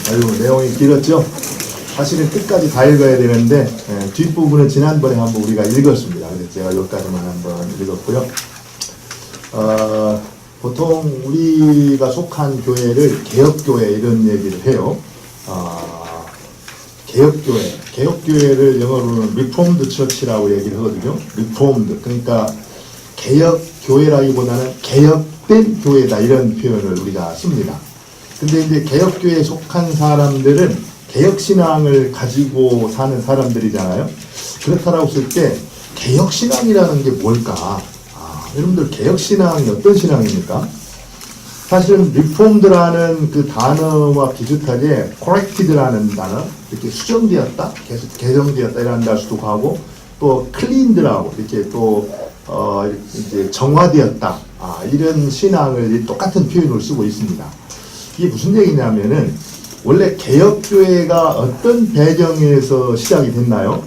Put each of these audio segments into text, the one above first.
아유, 내용이 길었죠? 사실은 끝까지 다 읽어야 되는데, 뒷부분은 지난번에 한번 우리가 읽었습니다. 그래서 제가 여기까지만 한번 읽었고요. 보통 우리가 속한 교회를 개혁교회 이런 얘기를 해요. 개혁교회를 영어로는 Reformed Church라고 얘기를 하거든요. Reformed. 그러니까 개혁교회라기보다는 개혁된 교회다 이런 표현을 우리가 씁니다. 근데 이제 개혁교회에 속한 사람들은 개혁신앙을 가지고 사는 사람들이잖아요. 그렇다라고 했을 때 개혁신앙이라는 게 뭘까? 여러분들 개혁신앙이 어떤 신앙입니까? 사실은 리폼드라는 그 단어와 비슷하게 corrected라는 단어, 이렇게 수정되었다, 계속 개정되었다 이라는 단어도 하고, 또 cleaned라고 이렇게 또 이제 정화되었다, 이런 신앙을 똑같은 표현을 쓰고 있습니다. 이게 무슨 얘기냐면은 원래 개혁교회가 어떤 배경에서 시작이 됐나요?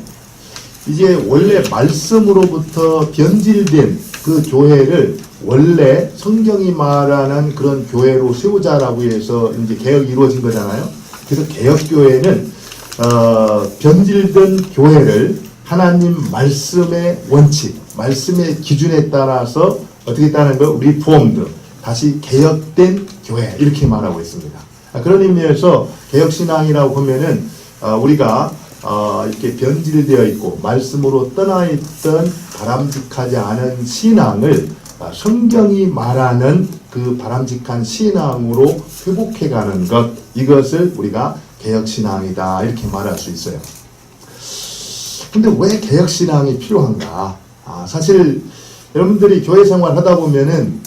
이제 원래 말씀으로부터 변질된 그 교회를 원래 성경이 말하는 그런 교회로 세우자라고 해서 이제 개혁이 이루어진 거잖아요. 그래서 개혁교회는 변질된 교회를 하나님 말씀의 원칙, 말씀의 기준에 따라서 어떻게 했다는 거? 리폼드, 다시 개혁된 교회 이렇게 말하고 있습니다. 그런 의미에서 개혁신앙이라고 보면은 우리가 이렇게 변질되어 있고 말씀으로 떠나 있던 바람직하지 않은 신앙을 성경이 말하는 그 바람직한 신앙으로 회복해가는 것, 이것을 우리가 개혁신앙이다 이렇게 말할 수 있어요. 근데 왜 개혁신앙이 필요한가? 사실 여러분들이 교회 생활 하다 보면은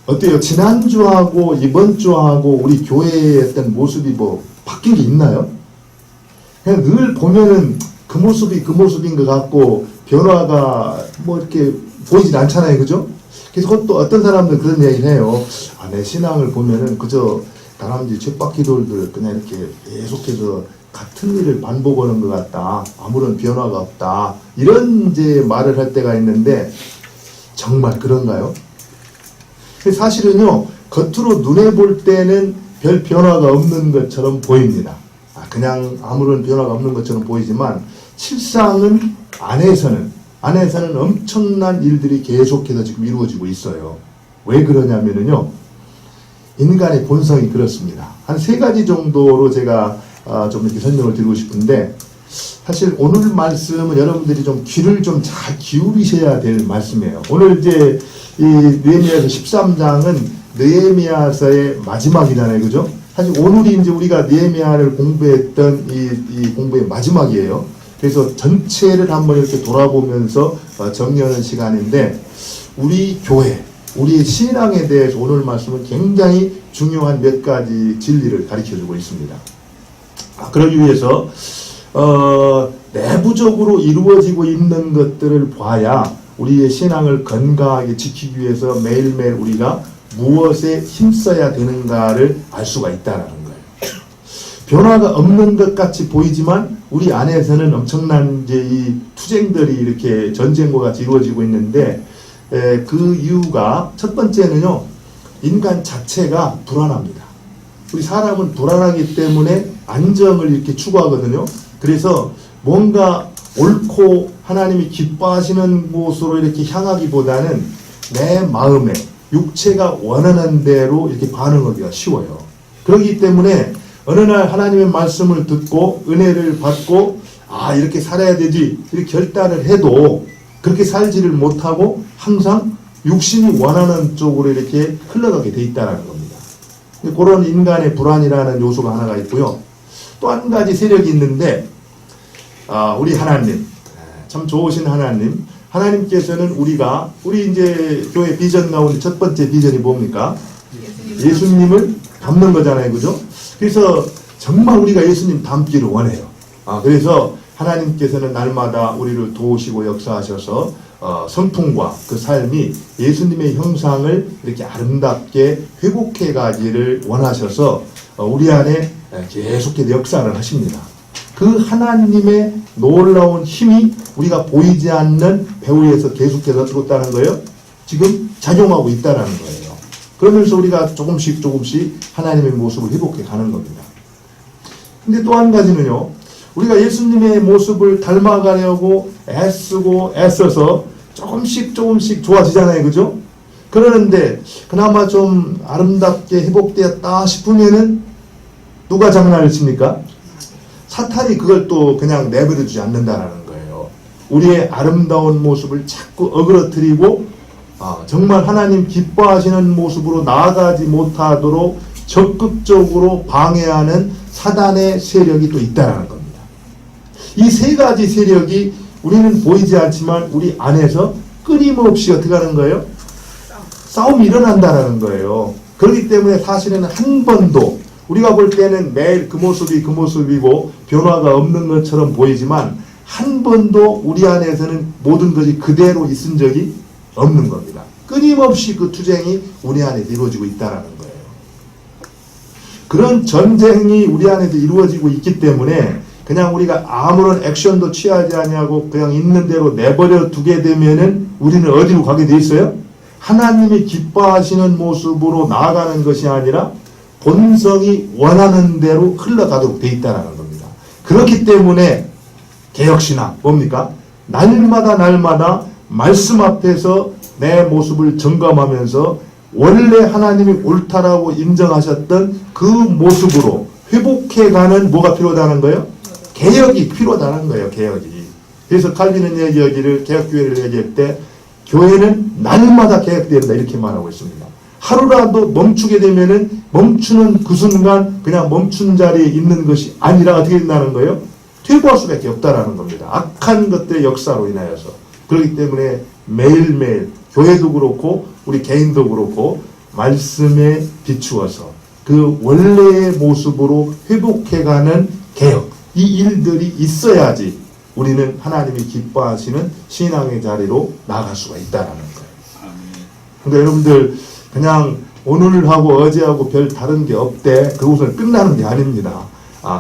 어때요? 지난주하고 이번주하고 우리 교회의 어떤 모습이 뭐 바뀐 게 있나요? 그냥 늘 보면은 그 모습이 그 모습인 것 같고 변화가 뭐 이렇게 보이질 않잖아요. 그죠? 그래서 그것도 어떤 사람들 그런 얘기를 해요. 내 신앙을 보면은 그저 다람쥐 쳇바퀴 돌들 그냥 이렇게 계속해서 같은 일을 반복하는 것 같다. 아무런 변화가 없다. 이런 이제 말을 할 때가 있는데 정말 그런가요? 사실은요, 겉으로 눈에 볼 때는 별 변화가 없는 것처럼 보입니다. 그냥 아무런 변화가 없는 것처럼 보이지만 실상은 안에서는 엄청난 일들이 계속해서 지금 이루어지고 있어요. 왜 그러냐면요, 인간의 본성이 그렇습니다. 한 3가지 정도로 제가 좀 이렇게 설명을 드리고 싶은데, 사실 오늘 말씀은 여러분들이 좀 귀를 좀 잘 기울이셔야 될 말씀이에요. 오늘 이제 이 느헤미야서 13장은 느헤미야서의 마지막이잖아요. 그죠? 사실 오늘이 이제 우리가 느헤미야를 공부했던 이 공부의 마지막이에요. 그래서 전체를 한번 이렇게 돌아보면서 정리하는 시간인데, 우리 교회, 우리의 신앙에 대해서 오늘 말씀은 굉장히 중요한 몇 가지 진리를 가르쳐주고 있습니다. 그러기 위해서 내부적으로 이루어지고 있는 것들을 봐야 우리의 신앙을 건강하게 지키기 위해서 매일매일 우리가 무엇에 힘써야 되는가를 알 수가 있다는 거예요. 변화가 없는 것 같이 보이지만 우리 안에서는 엄청난 이제 이 투쟁들이 이렇게 전쟁과 같이 이루어지고 있는데, 그 이유가 첫 번째는요, 인간 자체가 불안합니다. 우리 사람은 불안하기 때문에 안정을 이렇게 추구하거든요. 그래서 뭔가 옳고 하나님이 기뻐하시는 곳으로 이렇게 향하기보다는 내 마음에 육체가 원하는 대로 이렇게 반응하기가 쉬워요. 그렇기 때문에 어느 날 하나님의 말씀을 듣고 은혜를 받고 이렇게 살아야 되지 이렇게 결단을 해도 그렇게 살지를 못하고 항상 육신이 원하는 쪽으로 이렇게 흘러가게 돼 있다는 겁니다. 그런 인간의 불안이라는 요소가 하나가 있고요. 또 한 가지 세력이 있는데, 우리 하나님, 참 좋으신 하나님께서는 우리 이제 교회 비전 가운데 첫 번째 비전이 뭡니까? 예수님을 닮는 거잖아요. 그죠? 그래서 정말 우리가 예수님 닮기를 원해요. 그래서 하나님께서는 날마다 우리를 도우시고 역사하셔서 성품과 그 삶이 예수님의 형상을 이렇게 아름답게 회복해 가기를 원하셔서 우리 안에 계속해서 역사를 하십니다. 그 하나님의 놀라운 힘이 우리가 보이지 않는 배후에서 계속해서 어떻게 있다는 거예요? 지금 작용하고 있다는 거예요. 그러면서 우리가 조금씩 하나님의 모습을 회복해 가는 겁니다. 근데 또 한 가지는요. 우리가 예수님의 모습을 닮아가려고 애써서 조금씩 좋아지잖아요. 그죠? 그러는데 그나마 좀 아름답게 회복되었다 싶으면은 누가 장난을 칩니까? 사탄이 그걸 또 그냥 내버려두지 않는다라는 거예요. 우리의 아름다운 모습을 자꾸 어그러뜨리고 정말 하나님 기뻐하시는 모습으로 나아가지 못하도록 적극적으로 방해하는 사단의 세력이 또 있다는 겁니다. 이 세 가지 세력이 우리는 보이지 않지만 우리 안에서 끊임없이 어떻게 하는 거예요? 싸움이 일어난다는 거예요. 그렇기 때문에 사실은 한 번도 우리가 볼 때는 매일 그 모습이 그 모습이고 변화가 없는 것처럼 보이지만 한 번도 우리 안에서는 모든 것이 그대로 있은 적이 없는 겁니다. 끊임없이 그 투쟁이 우리 안에 이루어지고 있다는 거예요. 그런 전쟁이 우리 안에도 이루어지고 있기 때문에 그냥 우리가 아무런 액션도 취하지 않냐고 그냥 있는 대로 내버려 두게 되면은 우리는 어디로 가게 돼 있어요? 하나님이 기뻐하시는 모습으로 나아가는 것이 아니라 본성이 원하는 대로 흘러가도록 돼 있다는 겁니다. 그렇기 때문에 개혁신앙 뭡니까? 날마다 말씀 앞에서 내 모습을 점검하면서 원래 하나님이 옳다라고 인정하셨던 그 모습으로 회복해가는 뭐가 필요하다는 거예요? 개혁이 필요하다는 거예요. 개혁이. 그래서 칼빈은 얘기하기를 개혁교회를 얘기할 때 교회는 날마다 개혁된다 이렇게 말하고 있습니다. 하루라도 멈추게 되면은 멈추는 그 순간 그냥 멈춘 자리에 있는 것이 아니라 어떻게 된다는 거예요? 퇴보할 수밖에 없다라는 겁니다. 악한 것들의 역사로 인하여서. 그렇기 때문에 매일매일 교회도 그렇고 우리 개인도 그렇고 말씀에 비추어서 그 원래의 모습으로 회복해가는 개혁 이 일들이 있어야지 우리는 하나님이 기뻐하시는 신앙의 자리로 나갈 수가 있다는 거예요. 그러니까 여러분들 그냥 오늘하고 어제하고 별 다른 게 없대 그것은 끝나는 게 아닙니다.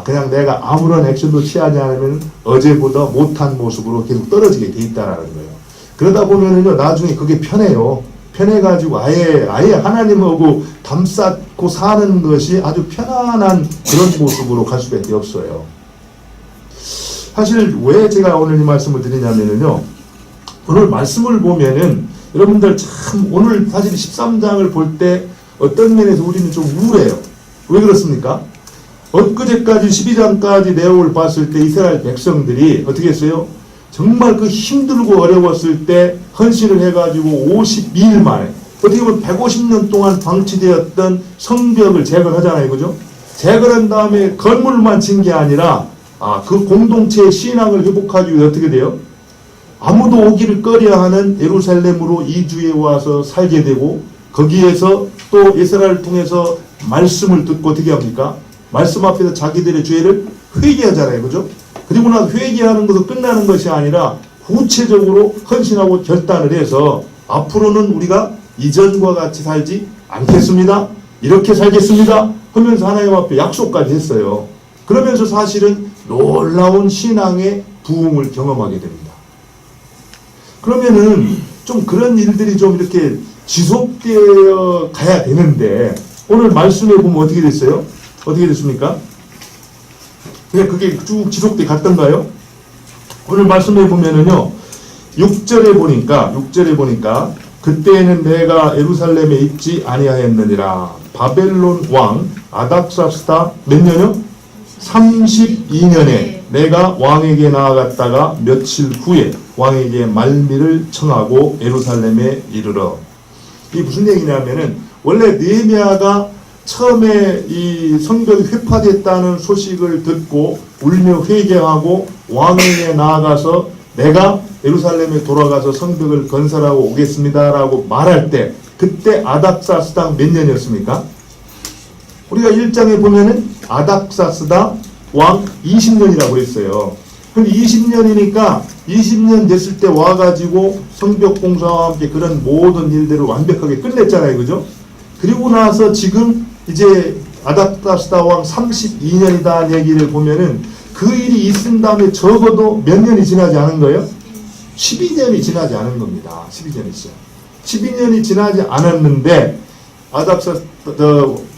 그냥 내가 아무런 액션도 취하지 않으면 어제보다 못한 모습으로 계속 떨어지게 돼 있다는 거예요. 그러다 보면은요 나중에 그게 편해요. 편해가지고 아예 하나님하고 담쌓고 사는 것이 아주 편안한 그런 모습으로 갈 수밖에 없어요. 사실 왜 제가 오늘 이 말씀을 드리냐면요. 오늘 말씀을 보면은 여러분들 참 오늘 사실 13장을 볼 때 어떤 면에서 우리는 좀 우울해요. 왜 그렇습니까? 엊그제까지 12장까지 내용을 봤을 때 이스라엘 백성들이 어떻게 했어요? 정말 그 힘들고 어려웠을 때 헌신을 해가지고 52일 만에 어떻게 보면 150년 동안 방치되었던 성벽을 재건하잖아요. 그죠? 재건한 다음에 건물만 진 게 아니라 그 공동체의 신앙을 회복하기 위해 어떻게 돼요? 아무도 오기를 꺼려하는 예루살렘으로 이주해 와서 살게 되고 거기에서 또 이스라엘을 통해서 말씀을 듣고 어떻게 합니까? 말씀 앞에서 자기들의 죄를 회개하잖아요. 그죠? 그리고 나서 회개하는 것도 끝나는 것이 아니라 구체적으로 헌신하고 결단을 해서 앞으로는 우리가 이전과 같이 살지 않겠습니다. 이렇게 살겠습니다. 하면서 하나님 앞에 약속까지 했어요. 그러면서 사실은 놀라운 신앙의 부흥을 경험하게 됩니다. 그러면은 좀 그런 일들이 좀 이렇게 지속되어 가야 되는데 오늘 말씀에 보면 어떻게 됐어요? 어떻게 됐습니까? 그냥 그게 쭉 지속돼 갔던가요? 오늘 말씀에 보면은요 6절에 보니까 그때에는 내가 예루살렘에 있지 아니하였느니라. 바벨론 왕 아닥사스다 몇 년요? 32년에 내가 왕에게 나아갔다가 며칠 후에 왕에게 말미를 청하고 예루살렘에 이르러. 이게 무슨 얘기냐면은 원래 느헤미야가 처음에 이 성벽이 회파됐다는 소식을 듣고 울며 회개하고 왕에게 나아가서 내가 예루살렘에 돌아가서 성벽을 건설하고 오겠습니다라고 말할 때 그때 아닥사스당 몇 년이었습니까? 우리가 1장에 보면은 아닥사스다 왕 20년이라고 했어요. 그럼 20년이니까 20년 됐을 때 와가지고 성벽 공사와 함께 그런 모든 일들을 완벽하게 끝냈잖아요. 그죠? 그리고 나서 지금 이제 아닥사스다 왕 32년이다 얘기를 보면은 그 일이 있은 다음에 적어도 몇 년이 지나지 않은 거예요? 12년이 지나지 않은 겁니다. 12년이 지나지 않았는데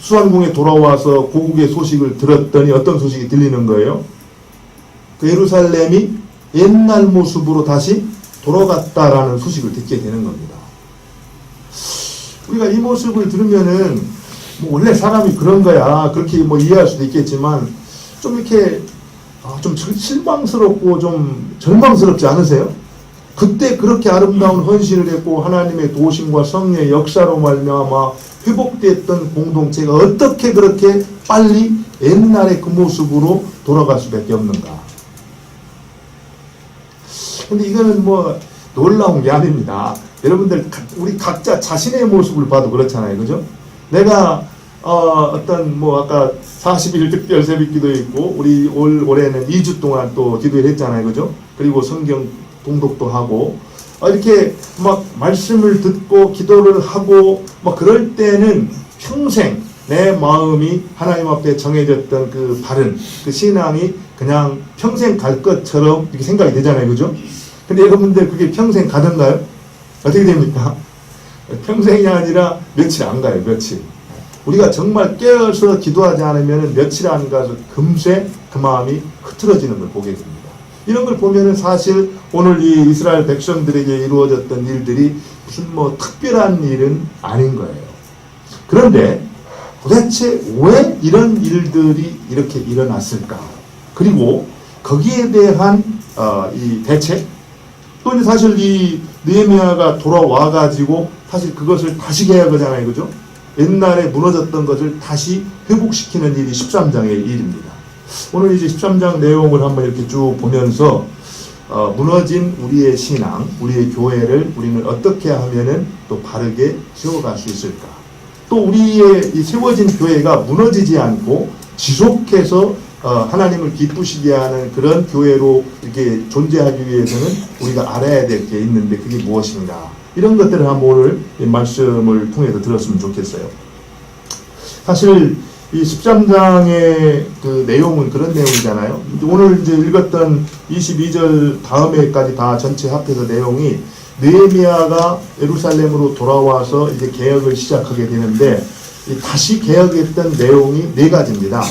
수환궁에 돌아와서 고국의 소식을 들었더니 어떤 소식이 들리는 거예요? 그 예루살렘이 옛날 모습으로 다시 돌아갔다라는 소식을 듣게 되는 겁니다. 우리가 이 모습을 들으면은 뭐 원래 사람이 그런 거야 그렇게 뭐 이해할 수도 있겠지만 좀 이렇게 좀 실망스럽고 좀 절망스럽지 않으세요? 그때 그렇게 아름다운 헌신을 했고 하나님의 도심과 성령의 역사로 말미암아 회복됐던 공동체가 어떻게 그렇게 빨리 옛날의 그 모습으로 돌아갈 수밖에 없는가? 근데 이거는 뭐 놀라운 게 아닙니다. 여러분들 우리 각자 자신의 모습을 봐도 그렇잖아요, 그죠? 내가 어떤 뭐 아까 40일 특별 새벽 기도 있고 우리 올해는 2주 동안 또 기도를 했잖아요, 그죠? 그리고 성경 봉독도 하고 이렇게 막 말씀을 듣고 기도를 하고 막 그럴 때는 평생 내 마음이 하나님 앞에 정해졌던 그 바른 그 신앙이 그냥 평생 갈 것처럼 이렇게 생각이 되잖아요, 그죠? 근데 여러분들 그게 평생 가던가요? 어떻게 됩니까? 평생이 아니라 며칠 안 가요, 며칠. 우리가 정말 깨어서 기도하지 않으면 며칠 안 가서 금세 그 마음이 흐트러지는 걸 보게 됩니다. 이런 걸 보면은 사실 오늘 이 이스라엘 백성들에게 이루어졌던 일들이 무슨 뭐 특별한 일은 아닌 거예요. 그런데 도대체 왜 이런 일들이 이렇게 일어났을까? 그리고 거기에 대한 이 대책? 또 사실 이 느헤미야가 돌아와 가지고 사실 그것을 다시 개혁하잖아요, 그죠? 옛날에 무너졌던 것을 다시 회복시키는 일이 13장의 일입니다. 오늘 이제 13장 내용을 한번 이렇게 쭉 보면서 무너진 우리의 신앙, 우리의 교회를 우리는 어떻게 하면은 또 바르게 세워갈 수 있을까? 또 우리의 이 세워진 교회가 무너지지 않고 지속해서 하나님을 기쁘시게 하는 그런 교회로 이렇게 존재하기 위해서는 우리가 알아야 될 게 있는데 그게 무엇인가? 이런 것들을 한번 오늘 이 말씀을 통해서 들었으면 좋겠어요. 사실 이 13장의 그 내용은 그런 내용이잖아요. 오늘 이제 읽었던 22절 다음에까지 다 전체 합해서 내용이 느헤미야가 예루살렘으로 돌아와서 이제 개혁을 시작하게 되는데 다시 개혁했던 내용이 4가지입니다.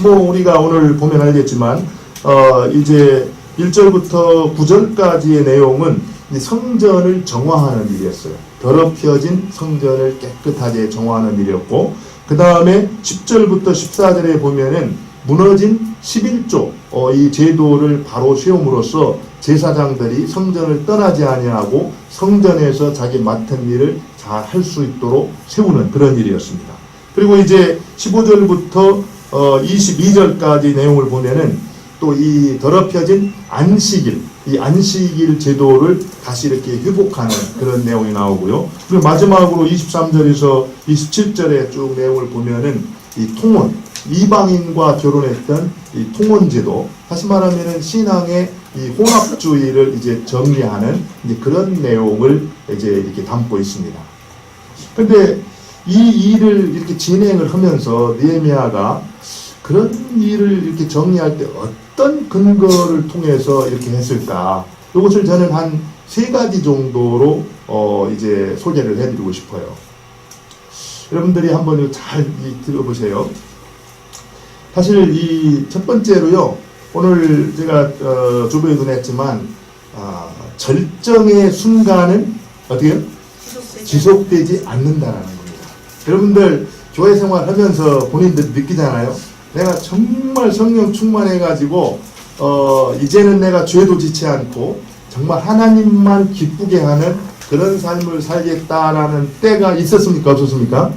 뭐 우리가 오늘 보면 알겠지만 이제 1절부터 9절까지의 내용은 성전을 정화하는 일이었어요. 더럽혀진 성전을 깨끗하게 정화하는 일이었고 그 다음에 10절부터 14절에 보면은 무너진 11조 이 제도를 바로 세움으로써 제사장들이 성전을 떠나지 아니하고 성전에서 자기 맡은 일을 잘 할 수 있도록 세우는 그런 일이었습니다. 그리고 이제 15절부터 22절까지 내용을 보면은 또 이 더럽혀진 안식일, 이 안식일 제도를 다시 이렇게 회복하는 그런 내용이 나오고요. 그리고 마지막으로 23절에서 27절에 쭉 내용을 보면은 이 통혼, 이방인과 결혼했던 이 통혼 제도, 다시 말하면은 신앙의 이 혼합주의를 이제 정리하는 이제 그런 내용을 이제 이렇게 담고 있습니다. 근데 이 일을 이렇게 진행을 하면서 느헤미야가 그런 일을 이렇게 정리할 때 어떤 근거를 통해서 이렇게 했을까? 이것을 저는 한 3가지 정도로 이제 소개를 해드리고 싶어요. 여러분들이 한번 잘 들어보세요. 사실 이 첫 번째로요. 오늘 제가 주부에도 냈지만 절정의 순간은 어떻게 해요? 지속되지 않는다라는 겁니다. 여러분들 교회 생활하면서 본인들 느끼잖아요. 내가 정말 성령 충만해가지고 이제는 내가 죄도 짓지 않고 정말 하나님만 기쁘게 하는 그런 삶을 살겠다라는 때가 있었습니까? 없었습니까?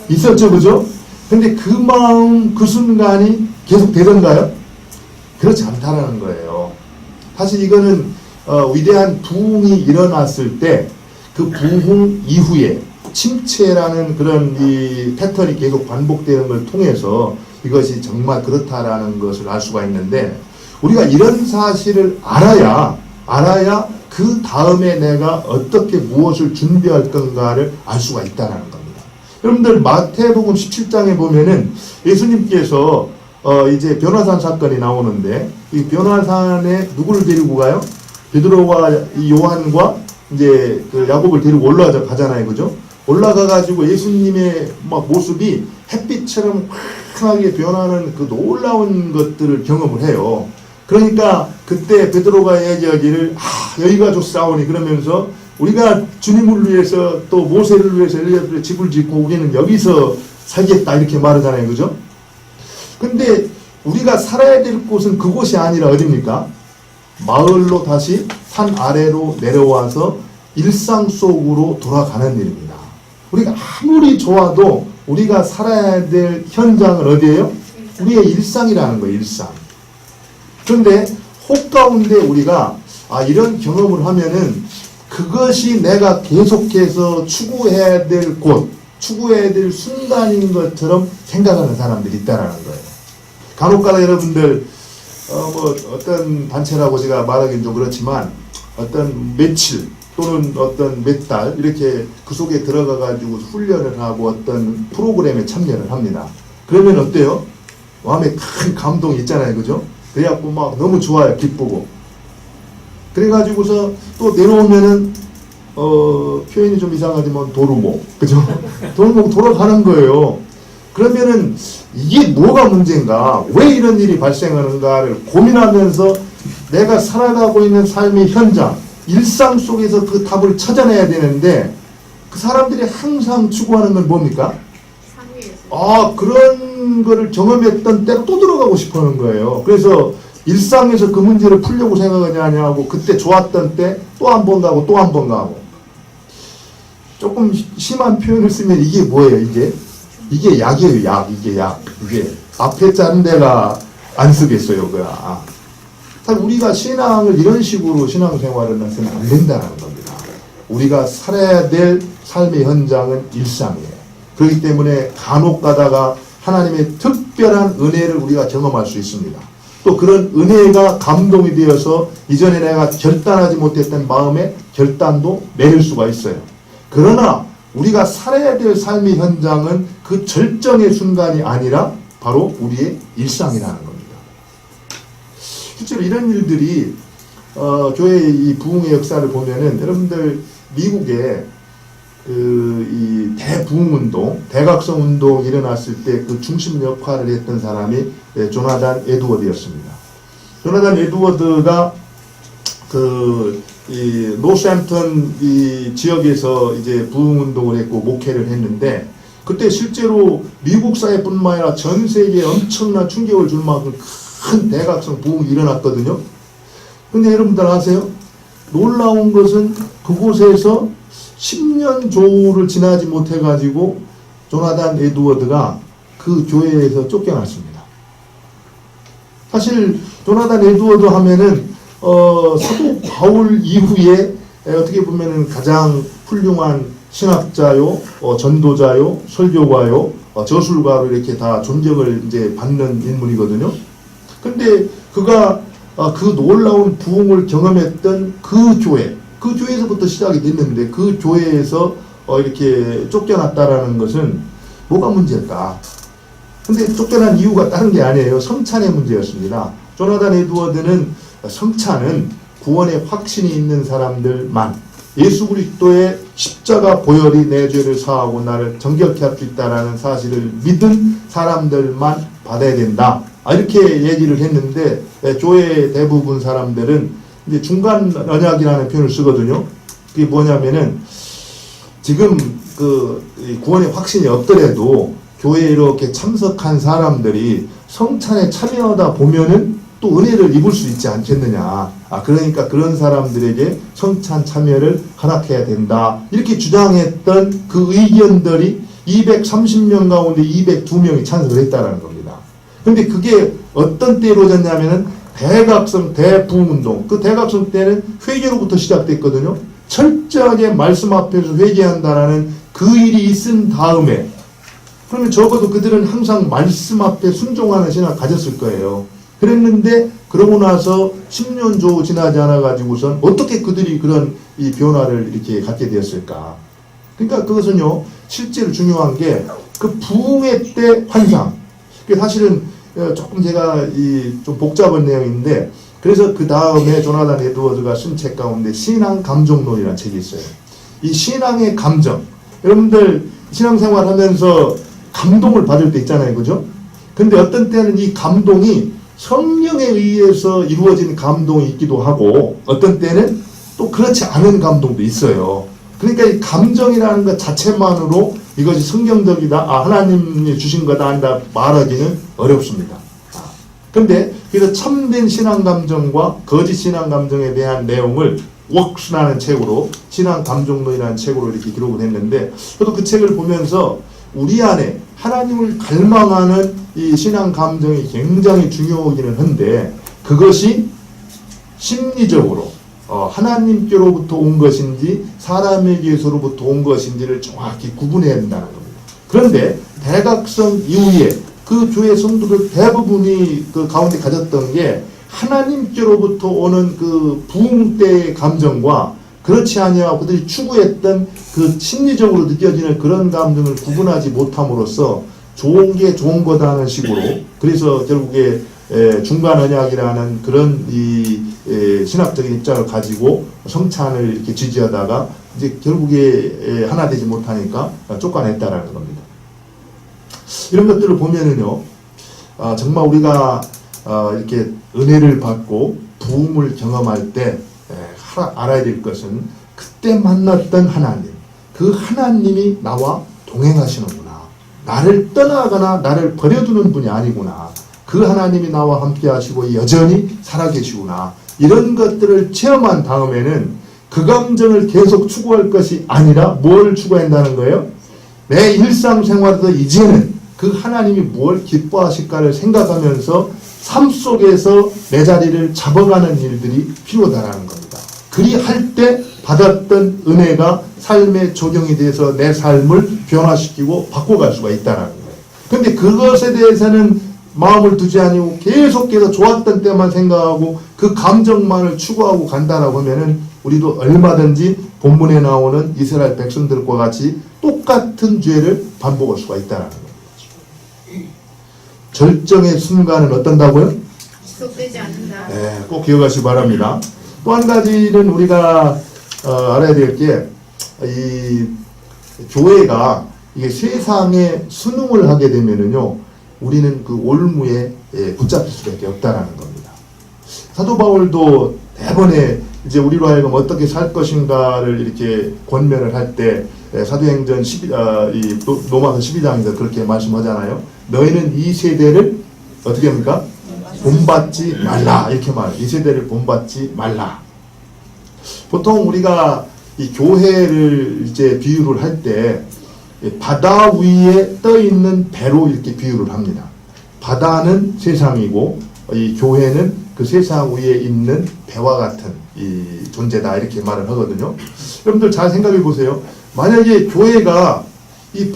있었죠, 그죠? 근데 그 마음, 그 순간이 계속 되던가요? 그렇지 않다라는 거예요. 사실 이거는 위대한 부흥이 일어났을 때 그 부흥 이후에 침체라는 그런 이 패턴이 계속 반복되는 걸 통해서 이것이 정말 그렇다라는 것을 알 수가 있는데 우리가 이런 사실을 알아야 그 다음에 내가 어떻게 무엇을 준비할 건가를 알 수가 있다는 겁니다. 여러분들 마태복음 17장에 보면은 예수님께서 이제 변화산 사건이 나오는데 이 변화산에 누구를 데리고 가요? 베드로와 요한과 이제 그 야곱을 데리고 올라가잖아요, 그죠? 올라가가지고 예수님의 막 모습이 햇빛처럼 환하게 변하는 그 놀라운 것들을 경험을 해요. 그러니까 그때 베드로가 얘기하기를 여기가 좋사오니 그러면서 우리가 주님을 위해서 또 모세를 위해서 엘리야들의 집을 짓고 우리는 여기서 살겠다 이렇게 말하잖아요. 그죠? 근데 우리가 살아야 될 곳은 그곳이 아니라 어디입니까? 마을로 다시 산 아래로 내려와서 일상 속으로 돌아가는 일입니다. 우리가 아무리 좋아도 우리가 살아야 될 현장은 어디예요? 우리의 일상이라는 거예요. 일상. 그런데 혹 가운데 우리가 이런 경험을 하면은 그것이 내가 계속해서 추구해야 될 곳, 추구해야 될 순간인 것처럼 생각하는 사람들이 있다라는 거예요. 간혹가다 여러분들 어떤 단체라고 제가 말하기는 좀 그렇지만 어떤 며칠 또는 어떤 몇 달 이렇게 그 속에 들어가 가지고 훈련을 하고 어떤 프로그램에 참여를 합니다. 그러면 어때요? 마음에 큰 감동이 있잖아요. 그죠? 그래갖고 막 너무 좋아요. 기쁘고. 그래가지고서 또 내려오면은 표현이 좀 이상하지만 도루묵. 그죠? 도루묵 돌아가는 거예요. 그러면은 이게 뭐가 문제인가? 왜 이런 일이 발생하는가를 고민하면서 내가 살아가고 있는 삶의 현장, 일상 속에서 그 답을 찾아내야 되는데 그 사람들이 항상 추구하는 건 뭡니까? 그런 거를 경험했던 때로 또 들어가고 싶어 하는 거예요. 그래서 일상에서 그 문제를 풀려고 생각하냐 하고 그때 좋았던 때 또 한 번 가고 또 한 번 가고 조금 심한 표현을 쓰면 이게 뭐예요? 이게 약이에요. 약. 이게 약. 이게 앞에 짠 데가 안 쓰겠어요. 사실 우리가 신앙을 이런 식으로 신앙생활을 해서는 안 된다는 겁니다. 우리가 살아야 될 삶의 현장은 일상이에요. 그렇기 때문에 간혹 가다가 하나님의 특별한 은혜를 우리가 경험할 수 있습니다. 또 그런 은혜가 감동이 되어서 이전에 내가 결단하지 못했던 마음에 결단도 내릴 수가 있어요. 그러나 우리가 살아야 될 삶의 현장은 그 절정의 순간이 아니라 바로 우리의 일상이라는 겁니다. 실제로 이런 일들이 교회의 이 부흥의 역사를 보면은 여러분들 미국에 이 대부흥운동, 대각성운동이 일어났을 때 그 중심 역할을 했던 사람이 조나단 에드워드였습니다. 조나단 에드워드가 이 노스햄튼 이 지역에서 이제 부흥운동을 했고 목회를 했는데 그때 실제로 미국 사회뿐만 아니라 전 세계에 엄청난 충격을 줄 만큼 큰 대각성 부흥이 일어났거든요. 근데 여러분들 아세요? 놀라운 것은 그곳에서 10년 조를 지나지 못해가지고 조나단 에드워드가 그 교회에서 쫓겨났습니다. 사실 조나단 에드워드 하면은 사도 바울 이후에 어떻게 보면은 가장 훌륭한 신학자요, 전도자요, 설교가요, 저술가로 이렇게 다 존경을 이제 받는 인물이거든요. 근데 그가 그 놀라운 부흥을 경험했던 그 교회에서부터 시작이 됐는데 그 교회에서 이렇게 쫓겨났다라는 것은 뭐가 문제일까? 근데 쫓겨난 이유가 다른 게 아니에요. 성찬의 문제였습니다. 조나단 에드워드는 성찬은 구원의 확신이 있는 사람들만 예수 그리스도의 십자가 보혈이 내 죄를 사하고 나를 정결케 할 수 있다는 사실을 믿은 사람들만 받아야 된다. 이렇게 얘기를 했는데 교회 대부분 사람들은 이제 중간 언약이라는 표현을 쓰거든요. 그게 뭐냐면은 지금 그 구원의 확신이 없더라도 교회에 이렇게 참석한 사람들이 성찬에 참여하다 보면은 또 은혜를 입을 수 있지 않겠느냐. 그러니까 그런 사람들에게 성찬 참여를 허락해야 된다. 이렇게 주장했던 그 의견들이 230명 가운데 202명이 찬성을 했다는 겁니다. 근데 그게 어떤 때에 이루어졌냐면은 대각성 대부흥운동. 그 대각성 때는 회개로부터 시작됐거든요. 철저하게 말씀 앞에서 회개한다라는 그 일이 있은 다음에 그러면 적어도 그들은 항상 말씀 앞에 순종하는 신앙을 가졌을 거예요. 그랬는데 그러고 나서 10년 조 지나지 않아 가지고선 어떻게 그들이 그런 이 변화를 이렇게 갖게 되었을까? 그러니까 그것은요 실제로 중요한 게 그 부흥의 때 환상. 사실은 조금 제가 좀 복잡한 내용인데 그래서 그 다음에 조나단 에드워드가 쓴 책 가운데 신앙 감정론이라는 책이 있어요. 이 신앙의 감정, 여러분들 신앙생활 하면서 감동을 받을 때 있잖아요. 그죠? 근데 어떤 때는 이 감동이 성령에 의해서 이루어진 감동이 있기도 하고 어떤 때는 또 그렇지 않은 감동도 있어요. 그러니까 이 감정이라는 것 자체만으로 이것이 성경적이다, 하나님이 주신 거다 한다 말하기는 어렵습니다. 근데 그래서 참된 신앙 감정과 거짓 신앙 감정에 대한 내용을 웍스라는 책으로 신앙 감정론이라는 책으로 이렇게 기록을 했는데 저도 그 책을 보면서 우리 안에 하나님을 갈망하는 이 신앙 감정이 굉장히 중요하기는 한데 그것이 심리적으로 하나님께로부터 온 것인지 사람에게서로부터 온 것인지를 정확히 구분해야 된다는 겁니다. 그런데 대각성 이후에 그 교회 성도들 대부분이 그 가운데 가졌던 게 하나님께로부터 오는 그 부흥 때의 감정과 그렇지 아니하고 그들이 추구했던 그 심리적으로 느껴지는 그런 감정을 구분하지 못함으로써 좋은 게 좋은 거다 하는 식으로 그래서 결국에 중간 언약이라는 그런 이 신학적인 입장을 가지고 성찬을 이렇게 지지하다가 이제 결국에 하나 되지 못하니까 쫓아냈다라는 겁니다. 이런 것들을 보면은요, 정말 우리가 이렇게 은혜를 받고 부흥을 경험할 때 알아야 될 것은 그때 만났던 하나님, 그 하나님이 나와 동행하시는구나. 나를 떠나거나 나를 버려두는 분이 아니구나. 그 하나님이 나와 함께 하시고 여전히 살아계시구나. 이런 것들을 체험한 다음에는 그 감정을 계속 추구할 것이 아니라 뭘 추구한다는 거예요? 내 일상생활에서 이제는 그 하나님이 뭘 기뻐하실까를 생각하면서 삶 속에서 내 자리를 잡아가는 일들이 필요하다는 겁니다. 그리 할 때 받았던 은혜가 삶에 적용이 돼서 내 삶을 변화시키고 바꿔갈 수가 있다는 거예요. 그런데 그것에 대해서는 마음을 두지 아니고 계속해서 좋았던 때만 생각하고 그 감정만을 추구하고 간다라고 하면은 우리도 얼마든지 본문에 나오는 이스라엘 백성들과 같이 똑같은 죄를 반복할 수가 있다는 거예요. 절정의 순간은 어떤다고요? 지속되지 않는다. 네, 꼭 기억하시기 바랍니다. 또 한 가지는 우리가 알아야 될 게 이 교회가 이게 세상에 순응을 하게 되면은요, 우리는 그 올무에 붙잡힐 수밖에 없다라는 겁니다. 사도 바울도 대번에 이제 우리로 하여금 어떻게 살 것인가를 이렇게 권면을 할 때 사도행전 12, 로마서 12장에서 그렇게 말씀하잖아요. 너희는 이 세대를 어떻게 합니까? 본받지 말라. 이렇게 말해요. 이 세대를 본받지 말라. 보통 우리가 이 교회를 이제 비유를 할 때 바다 위에 떠 있는 배로 이렇게 비유를 합니다. 바다는 세상이고 이 교회는 그 세상 위에 있는 배와 같은 이 존재다 이렇게 말을 하거든요. 여러분들 잘 생각해 보세요. 만약에 교회가 이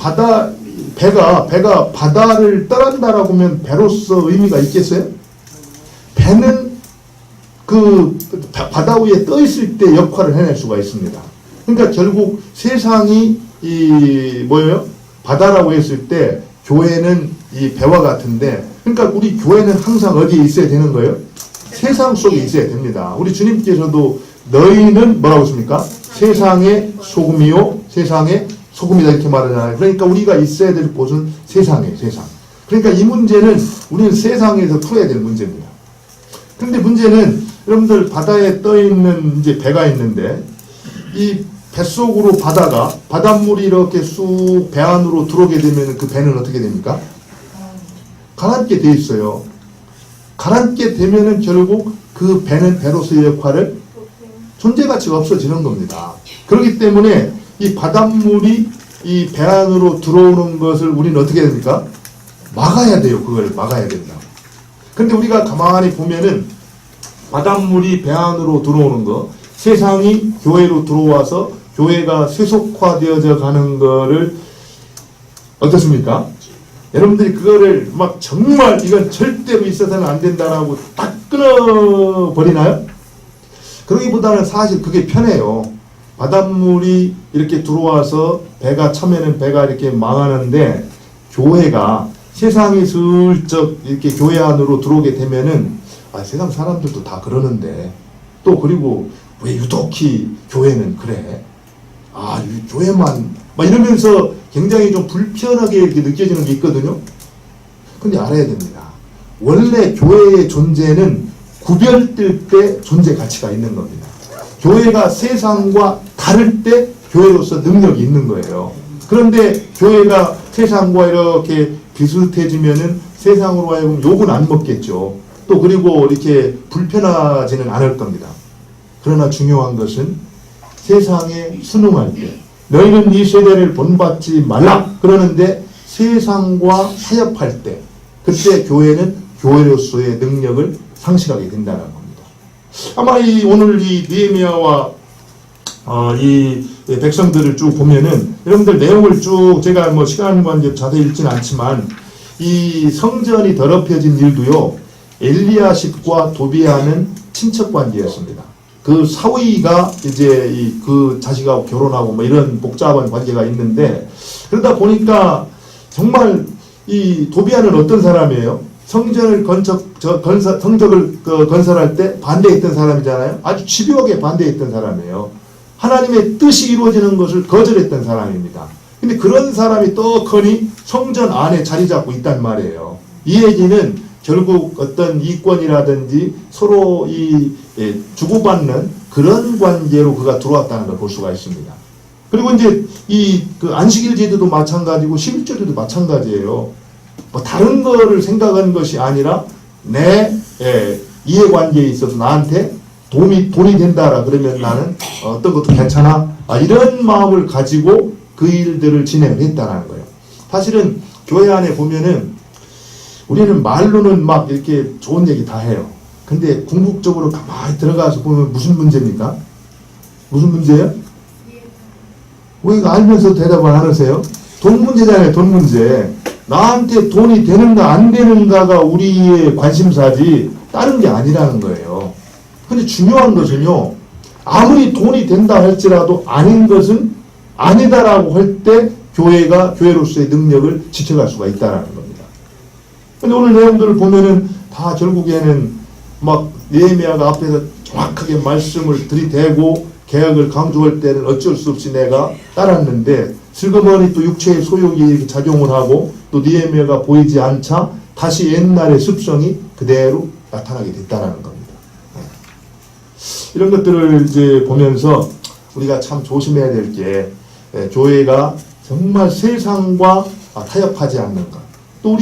배가 바다를 떠난다라고 하면 배로서 의미가 있겠어요? 배는 그 바다 위에 떠 있을 때 역할을 해낼 수가 있습니다. 그러니까 결국 세상이 이 뭐예요? 바다라고 했을 때 교회는 이 배와 같은데, 그러니까 우리 교회는 항상 어디에 있어야 되는 거예요? 세상 속에 있어야 됩니다. 우리 주님께서도 너희는 뭐라고 했습니까? 세상의 소금이요, 세상의 소금이다 이렇게 말하잖아요. 그러니까 우리가 있어야 될 곳은 세상이에요, 세상. 그러니까 이 문제는 우리는 세상에서 풀어야 될 문제입니다. 근데 문제는 여러분들 바다에 떠 있는 이제 배가 있는데 이 뱃속으로 바닷물이 이렇게 쑥 배 안으로 들어오게 되면 그 배는 어떻게 됩니까? 가라앉게 돼 있어요. 가라앉게 되면은 결국 그 배는 배로서의 역할을 존재 가치가 없어지는 겁니다. 그렇기 때문에 이 바닷물이 이 배 안으로 들어오는 것을 우리는 어떻게 해야 됩니까? 막아야 돼요. 그걸 막아야 된다. 근데 우리가 가만히 보면은 바닷물이 배 안으로 들어오는 거, 세상이 교회로 들어와서 교회가 세속화되어져 가는 거를 어떻습니까? 여러분들이 그거를 막 정말 이건 절대로 있어서는 안 된다라고 딱 끊어버리나요? 그러기보다는 사실 그게 편해요. 바닷물이 이렇게 들어와서 배가 차면은 배가 이렇게 망하는데 교회가 세상이 슬쩍 이렇게 교회 안으로 들어오게 되면은 세상 사람들도 다 그러는데 또 그리고 왜 유독히 교회는 그래? 교회만 막 이러면서 굉장히 좀 불편하게 이렇게 느껴지는 게 있거든요. 근데 알아야 됩니다. 원래 교회의 존재는 구별될 때 존재 가치가 있는 겁니다. 교회가 세상과 다를 때 교회로서 능력이 있는 거예요. 그런데 교회가 세상과 이렇게 비슷해지면은 세상으로 하여금 욕은 안 먹겠죠. 또 그리고 이렇게 불편하지는 않을 겁니다. 그러나 중요한 것은 세상에 순응할 때 너희는 이 세대를 본받지 말라 그러는데 세상과 타협할 때 그때 교회는 교회로서의 능력을 상실하게 된다는 겁니다. 아마 오늘 이 느헤미야와 이 백성들을 쭉 보면은 여러분들 내용을 쭉 제가 뭐 시간 관계 자세히 읽지는 않지만 이 성전이 더럽혀진 일도요 엘리야십과 도비아는 친척 관계였습니다. 그 사위가 이제 그 자식하고 결혼하고 뭐 이런 복잡한 관계가 있는데 그러다 보니까 정말 이 도비아는 어떤 사람이에요? 성전을 성벽을 건설할 때 반대했던 사람이잖아요. 아주 집요하게 반대했던 사람이에요. 하나님의 뜻이 이루어지는 것을 거절했던 사람입니다. 근데 그런 사람이 떡하니 성전 안에 자리 잡고 있단 말이에요. 이 얘기는 결국 어떤 이권이라든지 서로 주고받는 그런 관계로 그가 들어왔다는 걸 볼 수가 있습니다. 그리고 이제 그 안식일 제도도 마찬가지고 11조도 마찬가지예요. 뭐 다른 거를 생각하는 것이 아니라 내 이해관계에 있어서 나한테 돈이 된다라 그러면 나는 어떤 것도 괜찮아 이런 마음을 가지고 그 일들을 진행을 했다는 거예요. 사실은 교회 안에 보면은 우리는 말로는 막 이렇게 좋은 얘기 다 해요. 근데 궁극적으로 가만히 들어가서 보면 무슨 문제입니까? 무슨 문제예요? 왜 이거 알면서 대답을 안 하세요? 돈 문제잖아요. 돈 문제. 나한테 돈이 되는가 안 되는가가 우리의 관심사지 다른 게 아니라는 거예요. 근데 중요한 것은요. 아무리 돈이 된다 할지라도 아닌 것은 아니다라고 할 때 교회가 교회로서의 능력을 지켜갈 수가 있다는 겁니다. 근데 오늘 내용들을 보면은 다 결국에는 막 느헤미야가 앞에서 정확하게 말씀을 들이대고 개혁을 강조할 때는 어쩔 수 없이 내가 따랐는데 슬그머니 또 육체의 소욕이 작용을 하고 또 느헤미야가 보이지 않자 다시 옛날의 습성이 그대로 나타나게 됐다는 겁니다. 이런 것들을 이제 보면서 우리가 참 조심해야 될 게 교회가 정말 세상과 타협하지 않는 것. 또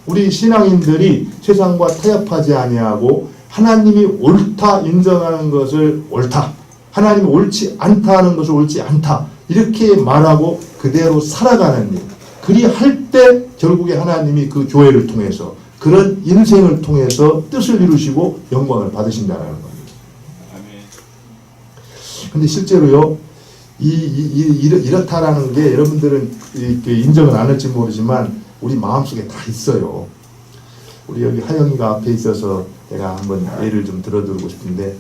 우리 신앙인들이 세상과 타협하지 아니하고 하나님이 옳다 인정하는 것을 옳다, 하나님이 옳지 않다 하는 것을 옳지 않다 이렇게 말하고 그대로 살아가는 일. 그리 할 때 결국에 하나님이 그 교회를 통해서 그런 인생을 통해서 뜻을 이루시고 영광을 받으신다는 겁니다. 근데 실제로요 이렇다라는 게 여러분들은 인정은 안 할지 모르지만 우리 마음속에 다 있어요. 우리 여기 하영이가 앞에 있어서 내가 한번 예를 좀 들어드리고 싶은데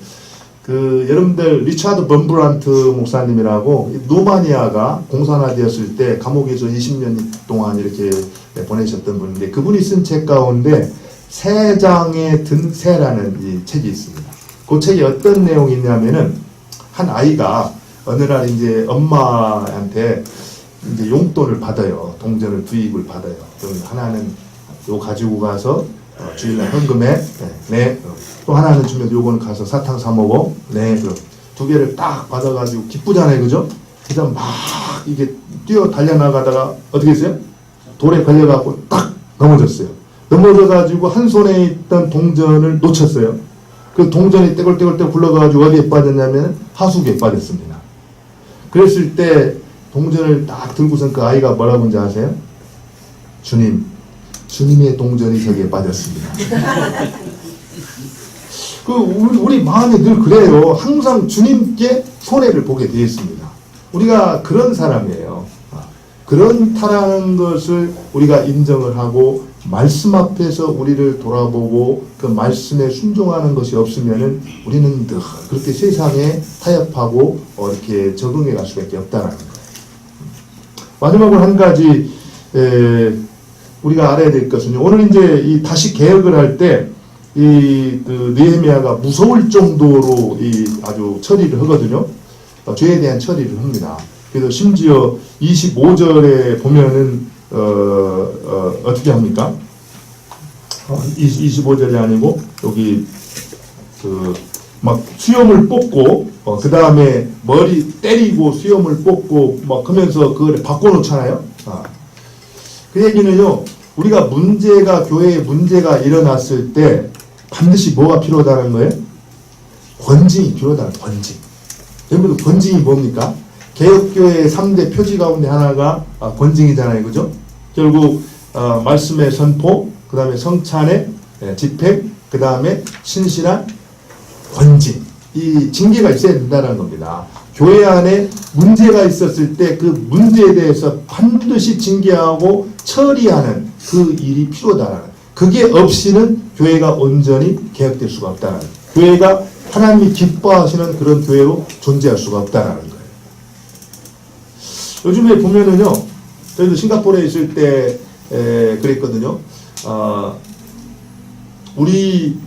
여러분들 리차드 범브란트 목사님이라고 노마니아가 공산화되었을 때 감옥에서 20년 동안 이렇게 보내셨던 분인데 그분이 쓴 책 가운데 새 장에 든 새라는 이 책이 있습니다. 그 책이 어떤 내용이 있냐면은 한 아이가 어느 날 이제 엄마한테 이제 용돈을 받아요. 동전을 부입을 받아요. 그럼 하나는 요 가지고 가서 주일날 헌금해. 네. 또 하나는 주면 요거는 가서 사탕 사 먹어. 네. 그럼 두 개를 딱 받아가지고 기쁘잖아요. 그죠? 그래서 막 이게 뛰어 달려나가다가 어떻게 했어요? 돌에 걸려갖고 딱 넘어졌어요. 넘어져가지고 한 손에 있던 동전을 놓쳤어요. 그 동전이 떼굴떼굴 굴러가지고 어디에 빠졌냐면 하수구에 빠졌습니다. 그랬을 때 동전을 딱 들고선 그 아이가 뭐라고 하는지 아세요? 주님의 동전이 저기에 빠졌습니다. 우리 마음이 늘 그래요. 항상 주님께 손해를 보게 되어 있습니다. 우리가 그런 사람이에요. 그렇다라는 것을 우리가 인정을 하고 말씀 앞에서 우리를 돌아보고 그 말씀에 순종하는 것이 없으면은 우리는 늘 그렇게 세상에 타협하고 이렇게 적응해 갈 수밖에 없다는 거예요. 마지막으로 한 가지 우리가 알아야 될 것은요. 오늘 이제 다시 개혁을 할 때 느헤미야가 무서울 정도로 아주 처리를 하거든요. 죄에 대한 처리를 합니다. 그래서 심지어 25절에 보면은 어떻게 합니까? 25절이 아니고 여기 막 수염을 뽑고 그 다음에 머리 때리고 수염을 뽑고 막 하면서 그걸 바꿔놓잖아요. 그 얘기는요, 우리가 교회에 문제가 일어났을 때 반드시 뭐가 필요하다는 거예요? 권징이 필요하다는 거예요. 권징. 여러분, 권징이 뭡니까? 개혁교회의 3대 표지 가운데 하나가 권징이잖아요. 그죠? 결국 말씀의 선포, 그 다음에 성찬의 집행, 그 다음에 신실한 권징. 이 징계가 있어야 된다는 겁니다. 교회 안에 문제가 있었을 때 그 문제에 대해서 반드시 징계하고 처리하는 그 일이 필요하다는 거예요. 그게 없이는 교회가 온전히 개혁될 수가 없다는 거예요. 교회가 하나님이 기뻐하시는 그런 교회로 존재할 수가 없다는 거예요. 요즘에 보면은요, 저희도 싱가포르에 있을 때 그랬거든요. 우리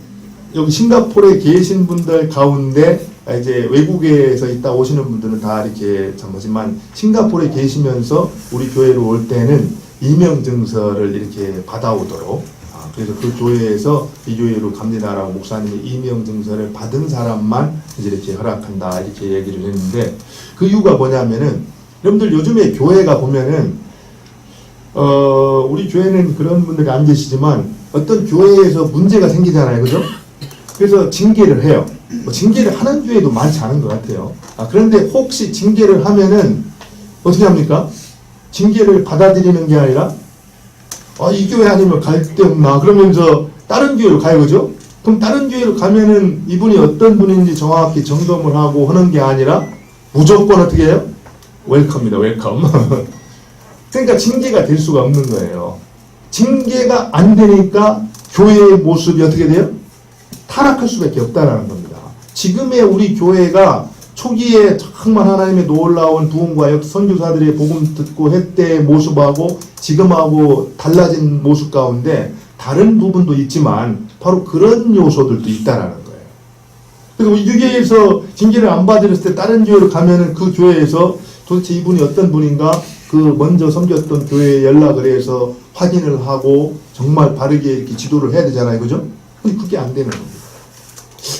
여기 싱가포르에 계신 분들 가운데 이제 외국에서 있다 오시는 분들은 다 이렇게 하지만 싱가포르에 계시면서 우리 교회로 올 때는 이명증서를 이렇게 받아오도록, 그래서 그 교회에서 이 교회로 갑니다라고 목사님이 이명증서를 받은 사람만 이제 이렇게 허락한다 이렇게 얘기를 했는데, 그 이유가 뭐냐면은 여러분들 요즘에 교회가 보면은 우리 교회는 그런 분들이 안 계시지만 어떤 교회에서 문제가 생기잖아요. 그죠? 그래서 징계를 해요. 징계를 하는 교회도 많지 않은 것 같아요. 그런데 혹시 징계를 하면은 어떻게 합니까? 징계를 받아들이는 게 아니라 이 교회 아니면 갈 데 없나 그러면서 다른 교회로 가요. 그죠? 그럼 다른 교회로 가면은 이분이 어떤 분인지 정확히 점검을 하고 하는 게 아니라 무조건 어떻게 해요? 웰컴입니다. 웰컴. 그러니까 징계가 될 수가 없는 거예요. 징계가 안 되니까 교회의 모습이 어떻게 돼요? 타락할 수밖에 없다는 겁니다. 지금의 우리 교회가 초기에 정말 하나님의 놀라운 부흥과 선교사들의 복음 듣고 했때의 모습하고 지금하고 달라진 모습 가운데 다른 부분도 있지만 바로 그런 요소들도 있다라는 거예요. 그리고 이 교회에서 징계를 안 받았을 때 다른 교회로 가면은 그 교회에서 도대체 이분이 어떤 분인가 그 먼저 섬겼던 교회에 연락을 해서 확인을 하고 정말 바르게 이렇게 지도를 해야 되잖아요. 그죠? 근데 그게 안 되는 겁니다.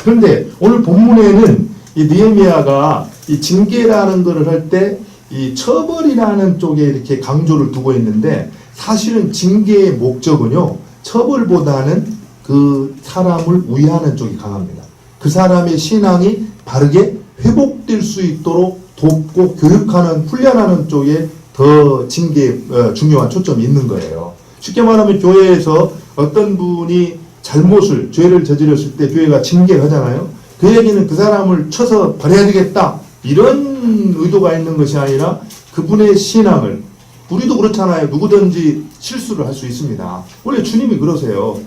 그런데 오늘 본문에는 이 느헤미야가 이 징계라는 것을 할 때 이 처벌이라는 쪽에 이렇게 강조를 두고 있는데, 사실은 징계의 목적은요, 처벌보다는 그 사람을 위하는 쪽이 강합니다. 그 사람의 신앙이 바르게 회복될 수 있도록 돕고 교육하는, 훈련하는 쪽에 더 중요한 초점이 있는 거예요. 쉽게 말하면 교회에서 어떤 분이 죄를 저질렀을 때 교회가 징계를 하잖아요. 그 얘기는 그 사람을 쳐서 버려야 되겠다 이런 의도가 있는 것이 아니라 그분의 신앙을, 우리도 그렇잖아요. 누구든지 실수를 할 수 있습니다. 원래 주님이 그러세요.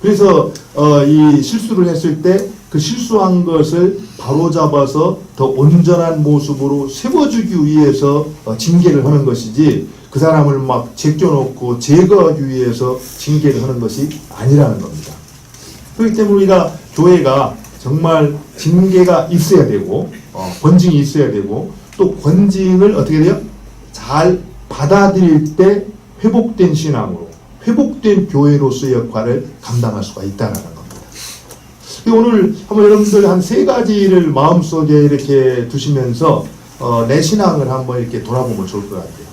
그래서 이 실수를 했을 때 그 실수한 것을 바로잡아서 더 온전한 모습으로 세워주기 위해서 징계를 하는 것이지, 그 사람을 막 제껴놓고 제거하기 위해서 징계를 하는 것이 아니라는 겁니다. 그렇기 때문에 우리가 교회가 정말 징계가 있어야 되고 권징이 있어야 되고, 또 권징을 어떻게 돼요? 잘 받아들일 때 회복된 신앙으로, 회복된 교회로서의 역할을 감당할 수가 있다는 겁니다. 오늘 한번 여러분들 한 3가지를 마음속에 이렇게 두시면서 내 신앙을 한번 이렇게 돌아보면 좋을 것 같아요.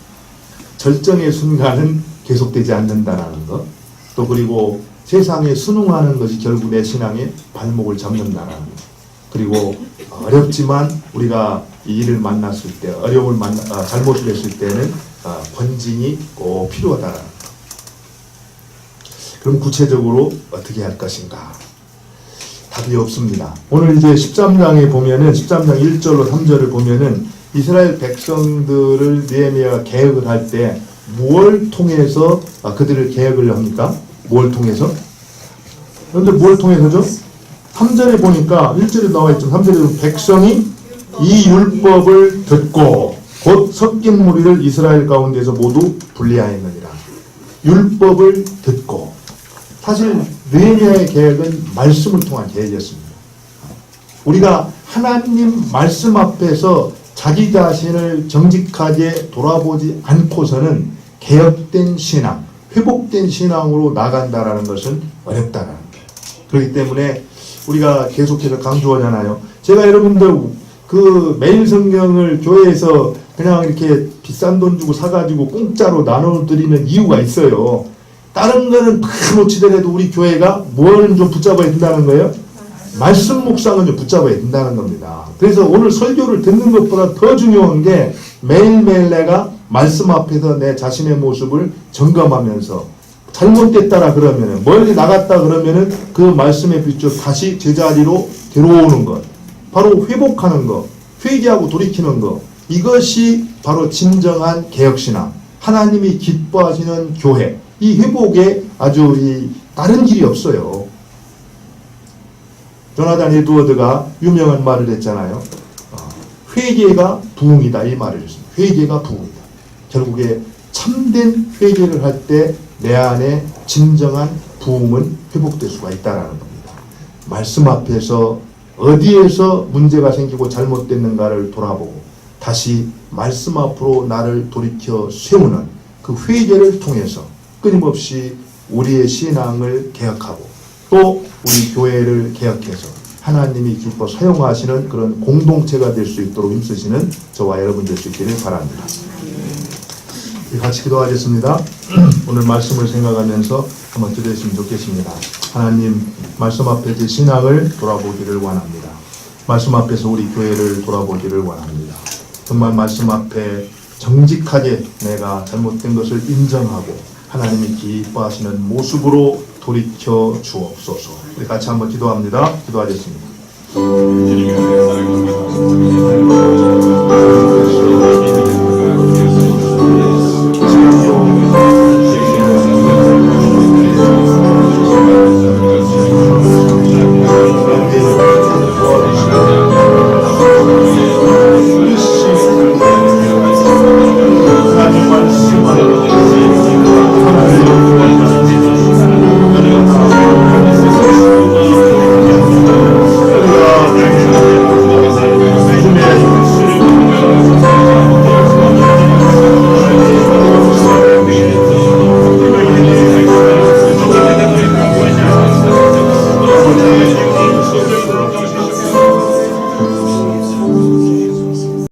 절정의 순간은 계속되지 않는다라는 것, 또 그리고 세상에 순응하는 것이 결국 내 신앙의 발목을 잡는다라는 것, 그리고 어렵지만 우리가 이 일을 만났을 때, 잘못을 했을 때는 권징이 꼭 필요하다라는 것. 그럼 구체적으로 어떻게 할 것인가? 답이 없습니다. 오늘 이제 13장에 보면은 13장 1절로 3절을 보면은 이스라엘 백성들을 느헤미야가 개혁을 할 때 무엇을 통해서 그들을 개혁을 합니까? 뭘 통해서? 그런데 뭘 통해서죠? 3절에 보니까 1절에 나와 있죠. 3절에 보면 백성이 이 율법을 듣고 곧 섞인 무리를 이스라엘 가운데서 모두 분리하였느니라. 율법을 듣고. 사실 느헤미야의 계획은 말씀을 통한 계획이었습니다. 우리가 하나님 말씀 앞에서 자기 자신을 정직하게 돌아보지 않고서는 개혁된 신앙, 회복된 신앙으로 나간다라는 것은 어렵다라는 거예요. 그렇기 때문에 우리가 계속해서 강조하잖아요. 제가 여러분들 그 매일 성경을 교회에서 그냥 이렇게 비싼 돈 주고 사가지고 공짜로 나눠드리는 이유가 있어요. 다른 거는 다 놓치더라도 우리 교회가 뭐는 좀 붙잡아야 된다는 거예요? 말씀 묵상은 좀 붙잡아야 된다는 겁니다. 그래서 오늘 설교를 듣는 것보다 더 중요한 게 매일매일 내가 말씀 앞에서 내 자신의 모습을 점검하면서 잘못됐다라 그러면은 멀리 나갔다 그러면은 그 말씀에 비춰 다시 제자리로 들어오는 것, 바로 회복하는 것, 회개하고 돌이키는 것, 이것이 바로 진정한 개혁신앙, 하나님이 기뻐하시는 교회, 이 회복에 아주 다른 길이 없어요. 조나단 에드워드가 유명한 말을 했잖아요. 회개가 부흥이다, 이 말을 했습니다. 회개가 부흥이다. 결국에 참된 회개를 할 때 내 안에 진정한 부흥은 회복될 수가 있다는 겁니다. 말씀 앞에서 어디에서 문제가 생기고 잘못됐는가를 돌아보고 다시 말씀 앞으로 나를 돌이켜 세우는 그 회개를 통해서 끊임없이 우리의 신앙을 개혁하고 또 우리 교회를 개혁해서 하나님이 기뻐 사용하시는 그런 공동체가 될 수 있도록 힘쓰시는 저와 여러분 될 수 있기를 바랍니다. 같이 기도하겠습니다. 오늘 말씀을 생각하면서 한번 기도했으면 좋겠습니다. 하나님, 말씀 앞에 제 신앙을 돌아보기를 원합니다. 말씀 앞에서 우리 교회를 돌아보기를 원합니다. 정말 말씀 앞에 정직하게 내가 잘못된 것을 인정하고 하나님이 기뻐하시는 모습으로 돌이켜 주옵소서. 우리 같이 한번 기도합니다. 기도하겠습니다.